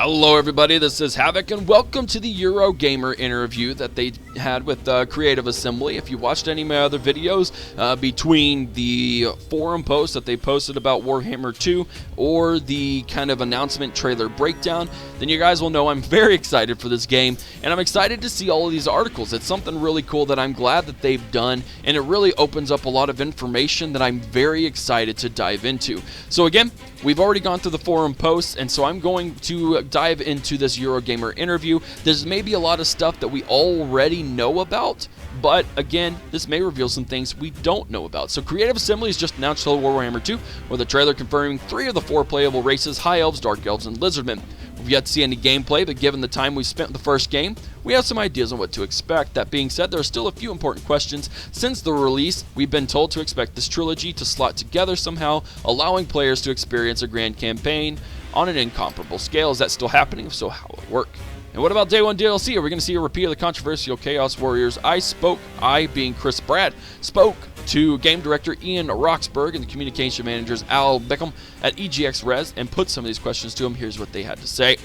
Hello everybody, this is Havoc and welcome to the Eurogamer interview that they had with Creative Assembly. If you watched any of my other videos between the forum posts that they posted about Warhammer 2 or the kind of announcement trailer breakdown, then you guys will know I'm very excited for this game and I'm excited to see all of these articles. It's something really cool that I'm glad that they've done, and it really opens up a lot of information that I'm very excited to dive into. So again, we've already gone through the forum posts, and so I'm going to dive into this Eurogamer interview. There's maybe a lot of stuff that we already know about, but again, this may reveal some things we don't know about. So Creative Assembly has just announced Hello Warhammer 2 with a trailer confirming 3 of the 4 playable races: High Elves, Dark Elves, and Lizardmen. We've yet to see any gameplay, but given the time we spent with the first game, we have some ideas on what to expect. That being said, there are still a few important questions. Since the release, we've been told to expect this trilogy to slot together somehow, allowing players to experience a grand campaign on an incomparable scale. Is that still happening? If so, how will it work? And what about Day 1 DLC? Are we going to see a repeat of the controversial Chaos Warriors? I being Chris Brad, spoke to game director Ian Roxburgh and the communication managers Al Beckham at EGX Rezzed and put some of these questions to him. Here's what they had to say.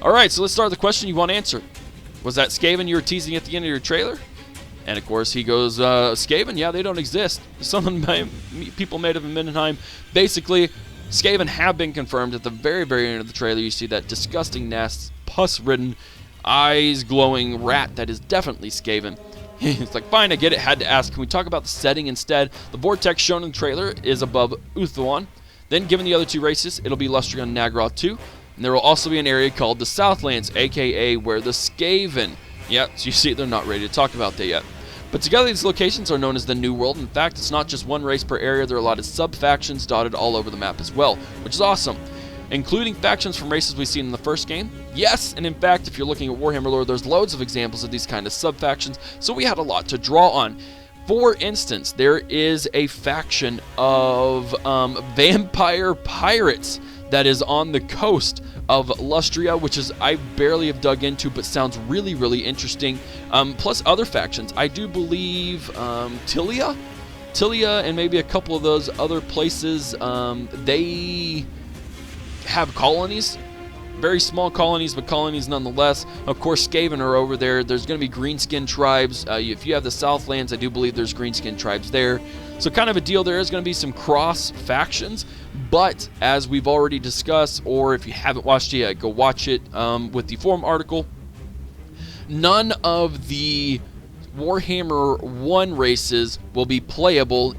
Alright, so let's start with the question you want answered. Was that Skaven you were teasing at the end of your trailer? And of course he goes, Skaven? Yeah, they don't exist. Some of the people made of in Mindenheim. Basically, Skaven have been confirmed. At the very, very end of the trailer, you see that disgusting, nasty, pus-ridden, eyes-glowing rat that is definitely Skaven. It's like, fine, I get it, had to ask. Can we talk about the setting instead? The vortex shown in the trailer is above Uthuan. Then, given the other 2 races, it'll be Lustria and Nagraw 2. And there will also be an area called the Southlands, aka where the Skaven. Yeah, so you see, they're not ready to talk about that yet. But together, these locations are known as the New World. In fact, it's not just one race per area. There are a lot of sub-factions dotted all over the map as well, which is awesome. Including factions from races we've seen in the first game. Yes, and in fact, if you're looking at Warhammer lore, there's loads of examples of these kind of sub-factions, so we had a lot to draw on. For instance, there is a faction of vampire pirates that is on the coast of Lustria, which is I barely have dug into, but sounds really, really interesting. Plus other factions. I do believe Tilia, and maybe a couple of those other places, they have colonies. Very small colonies, but colonies nonetheless. Of course, Skaven are over there. There's going to be greenskin tribes. If you have the Southlands, I do believe there's greenskin tribes there. So kind of a deal. There is going to be some cross factions, but as we've already discussed, or if you haven't watched it yet, go watch it with the forum article. None of the Warhammer 1 races will be playable,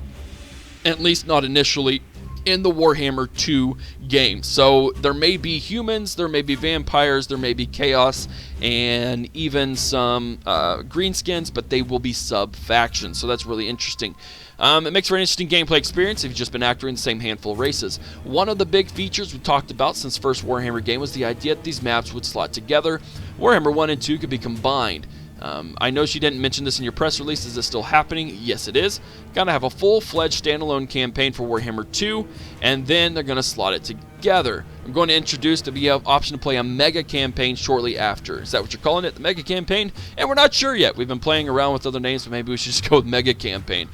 at least not initially, in the Warhammer 2 game. So there may be humans, there may be vampires, there may be chaos, and even some greenskins, but they will be sub-factions. So that's really interesting. It makes for an interesting gameplay experience if you've just been acting in the same handful of races. One of the big features we talked about since the first Warhammer game was the idea that these maps would slot together. Warhammer 1 and 2 could be combined. I know she didn't mention this in your press release. Is this still happening? Yes, it is. Gonna have a full-fledged standalone campaign for Warhammer 2, and then they're gonna slot it together. I'm going to introduce the option to play a mega campaign shortly after. Is that what you're calling it, the mega campaign? And we're not sure yet. We've been playing around with other names, but maybe we should just go with mega campaign.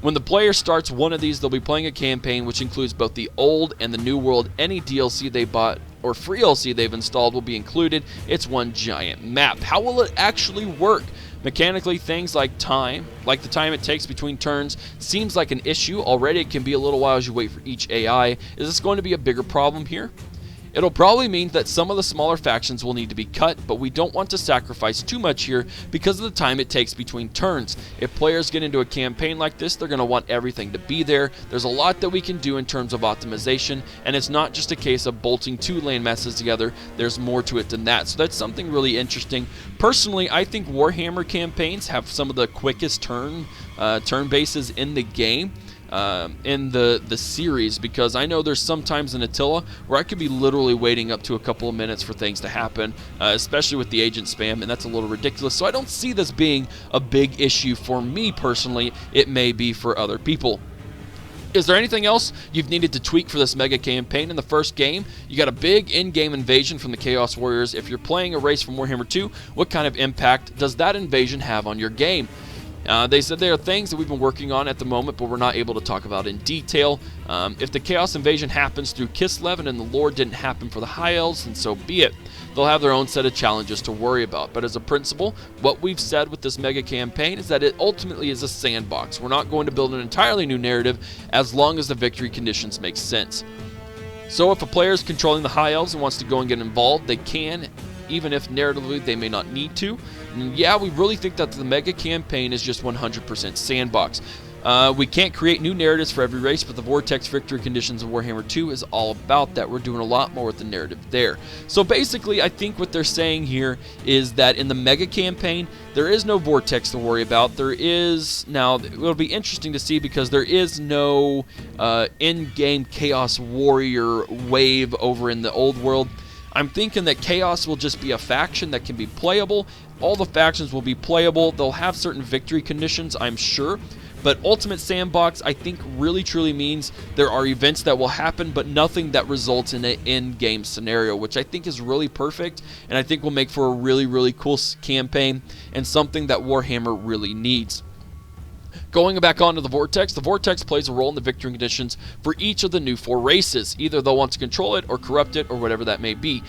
When the player starts one of these, they'll be playing a campaign which includes both the old and the new world. Any DLC they bought or free DLC they've installed will be included. It's one giant map. How will it actually work? Mechanically, things like time, like the time it takes between turns, seems like an issue. Already it can be a little while as you wait for each AI. Is this going to be a bigger problem here? It'll probably mean that some of the smaller factions will need to be cut, but we don't want to sacrifice too much here because of the time it takes between turns. If players get into a campaign like this, they're going to want everything to be there. There's a lot that we can do in terms of optimization, and it's not just a case of bolting 2 lane masses together. There's more to it than that, so that's something really interesting. Personally, I think Warhammer campaigns have some of the quickest turn bases in the game. In the series, because I know there's sometimes in Attila where I could be literally waiting up to a couple of minutes for things to happen, especially with the agent spam, and that's a little ridiculous. So I don't see this being a big issue for me personally. It may be for other people. Is there anything else you've needed to tweak for this mega campaign in the first game? You got a big in-game invasion from the Chaos Warriors. If you're playing a race from Warhammer 2, what kind of impact does that invasion have on your game? They said there are things that we've been working on at the moment, but we're not able to talk about in detail. If the Chaos Invasion happens through Kislev and the lore didn't happen for the High Elves, then so be it. They'll have their own set of challenges to worry about. But as a principle, what we've said with this mega campaign is that it ultimately is a sandbox. We're not going to build an entirely new narrative as long as the victory conditions make sense. So if a player is controlling the High Elves and wants to go and get involved, they can, even if narratively they may not need to. And yeah, we really think that the mega campaign is just 100% sandbox. We can't create new narratives for every race, but the Vortex victory conditions of Warhammer 2 is all about that. We're doing a lot more with the narrative there. So basically, I think what they're saying here is that in the mega campaign, there is no Vortex to worry about. There is, now, it'll be interesting to see because there is no in-game Chaos Warrior wave over in the old world. I'm thinking that Chaos will just be a faction that can be playable. All the factions will be playable. They'll have certain victory conditions, I'm sure. But Ultimate Sandbox, I think, really truly means there are events that will happen, but nothing that results in an in-game scenario, which I think is really perfect, and I think will make for a really, really cool campaign and something that Warhammer really needs. Going back onto the Vortex plays a role in the victory conditions for each of the new 4 races. Either they'll want to control it or corrupt it or whatever that may be.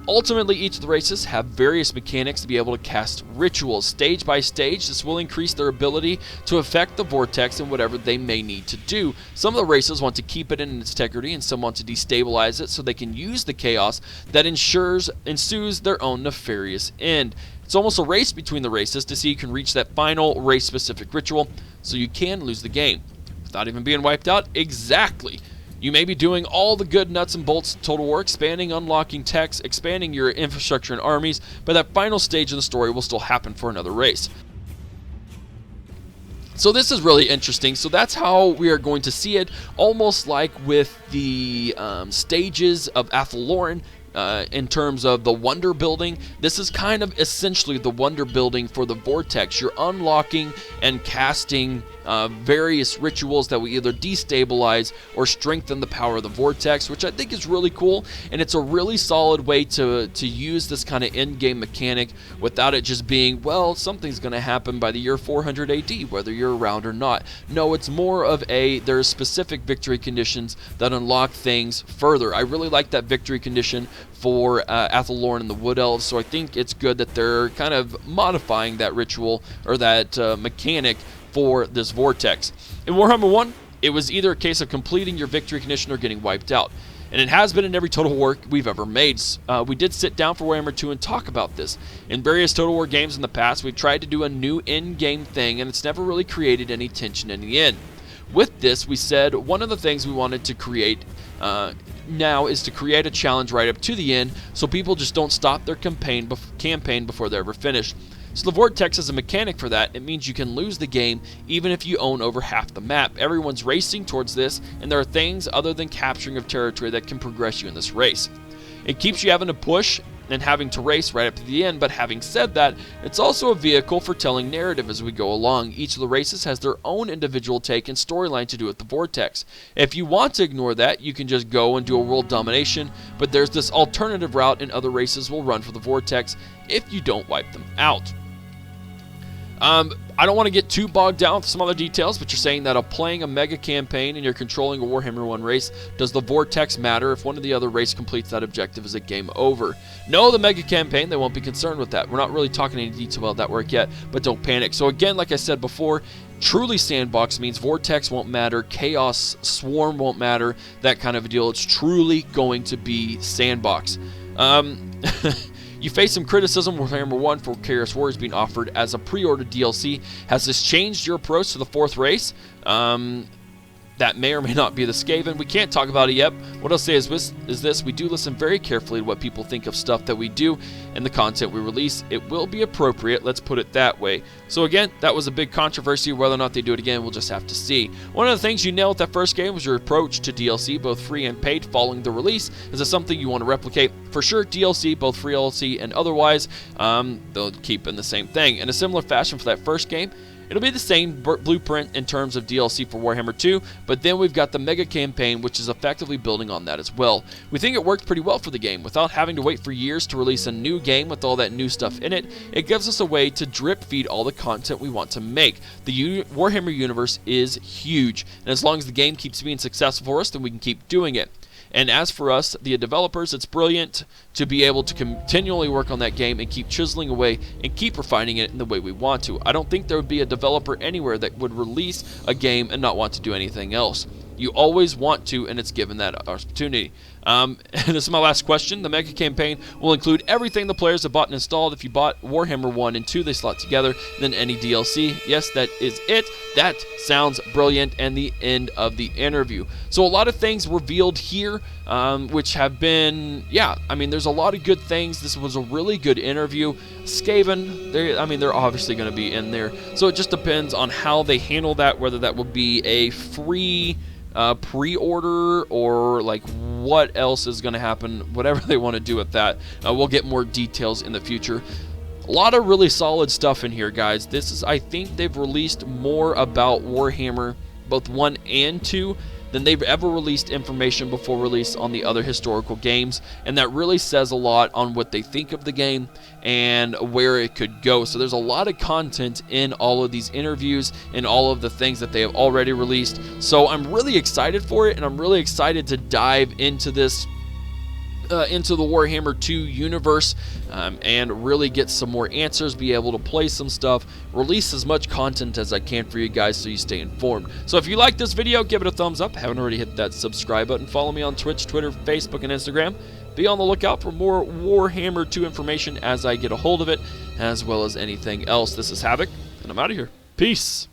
Ultimately, each of the races have various mechanics to be able to cast rituals. Stage by stage, this will increase their ability to affect the Vortex and whatever they may need to do. Some of the races want to keep it in its integrity, and some want to destabilize it so they can use the chaos that ensues their own nefarious end. It's almost a race between the races to see who can reach that final race-specific ritual, so you can lose the game. Without even being wiped out? Exactly. You may be doing all the good nuts and bolts of Total War, expanding, unlocking techs, expanding your infrastructure and armies, but that final stage of the story will still happen for another race. So this is really interesting. So that's how we are going to see it, almost like with the stages of Athaloran. In terms of the wonder building, this is kind of essentially the wonder building for the Vortex. You're unlocking and casting various rituals that will either destabilize or strengthen the power of the Vortex, which I think is really cool, and it's a really solid way to use this kind of in-game mechanic without it just being, well, something's going to happen by the year 400 AD, whether you're around or not. No, it's more of there are specific victory conditions that unlock things further. I really like that victory condition for Athaloran and the Wood Elves, so I think it's good that they're kind of modifying that ritual or that mechanic for this Vortex. In Warhammer 1, it was either a case of completing your victory condition or getting wiped out. And it has been in every Total War we've ever made. We did sit down for Warhammer 2 and talk about this. In various Total War games in the past, we've tried to do a new in-game thing, and it's never really created any tension in the end. With this, we said one of the things we wanted to create now is to create a challenge right up to the end so people just don't stop their campaign before they're ever finished. So the Vortex is a mechanic for that. It means you can lose the game even if you own over half the map. Everyone's racing towards this, and there are things other than capturing of territory that can progress you in this race. It keeps you having to push and having to race right up to the end, but having said that, it's also a vehicle for telling narrative as we go along. Each of the races has their own individual take and storyline to do with the Vortex. If you want to ignore that, you can just go and do a world domination, but there's this alternative route and other races will run for the Vortex if you don't wipe them out. I don't want to get too bogged down with some other details, but you're saying that playing a mega campaign and you're controlling a Warhammer 1 race, does the Vortex matter? If one of the other race completes that objective, is it game over? No, the mega campaign, they won't be concerned with that. We're not really talking any detail about that work yet, but don't panic. So again, like I said before, truly sandbox means Vortex won't matter, Chaos Swarm won't matter, that kind of a deal. It's truly going to be sandbox. You face some criticism with Warhammer 1 for Chaos Warriors being offered as a pre-ordered DLC. Has this changed your approach to the 4th race? That may or may not be the Skaven. We can't talk about it yet. What I'll say is this. We do listen very carefully to what people think of stuff that we do and the content we release. It will be appropriate, let's put it that way. So again, that was a big controversy. Whether or not they do it again, we'll just have to see. One of the things you nailed with that first game was your approach to DLC, both free and paid, following the release. Is this something you want to replicate? For sure, DLC, both free DLC and otherwise, they'll keep in the same thing. In a similar fashion for that first game, It'll be the same blueprint in terms of DLC for Warhammer 2, but then we've got the mega campaign, which is effectively building on that as well. We think it worked pretty well for the game. Without having to wait for years to release a new game with all that new stuff in it, it gives us a way to drip feed all the content we want to make. The Warhammer universe is huge, and as long as the game keeps being successful for us, then we can keep doing it. And as for us, the developers, it's brilliant to be able to continually work on that game and keep chiseling away and keep refining it in the way we want to. I don't think there would be a developer anywhere that would release a game and not want to do anything else. You always want to, and it's given that opportunity. And this is my last question. The mega campaign will include everything the players have bought and installed. If you bought Warhammer 1 and 2, they slot together, then any DLC. Yes, that is it. That sounds brilliant, and the end of the interview. So a lot of things revealed here, which have been, yeah, I mean, there's a lot of good things. This was a really good interview. Skaven, they're obviously going to be in there. So it just depends on how they handle that, whether that will be a free pre-order or like what else is going to happen, whatever they want to do with that. We'll get more details in the future. A lot of really solid stuff in here, guys. This is, I think they've released more about Warhammer, both 1 and 2, than they've ever released information before release on the other historical games, and that really says a lot on what they think of the game and where it could go. So there's a lot of content in all of these interviews and all of the things that they have already released. So I'm really excited for it, and I'm really excited to dive into this into the Warhammer 2 universe and really get some more answers, be able to play some stuff, release as much content as I can for you guys so you stay informed. So if you like this video, give it a thumbs up. Haven't already hit that subscribe button. Follow me on Twitch, Twitter, Facebook, and Instagram. Be on the lookout for more Warhammer 2 information as I get a hold of it, as well as anything else. This is Havoc, and I'm out of here. Peace.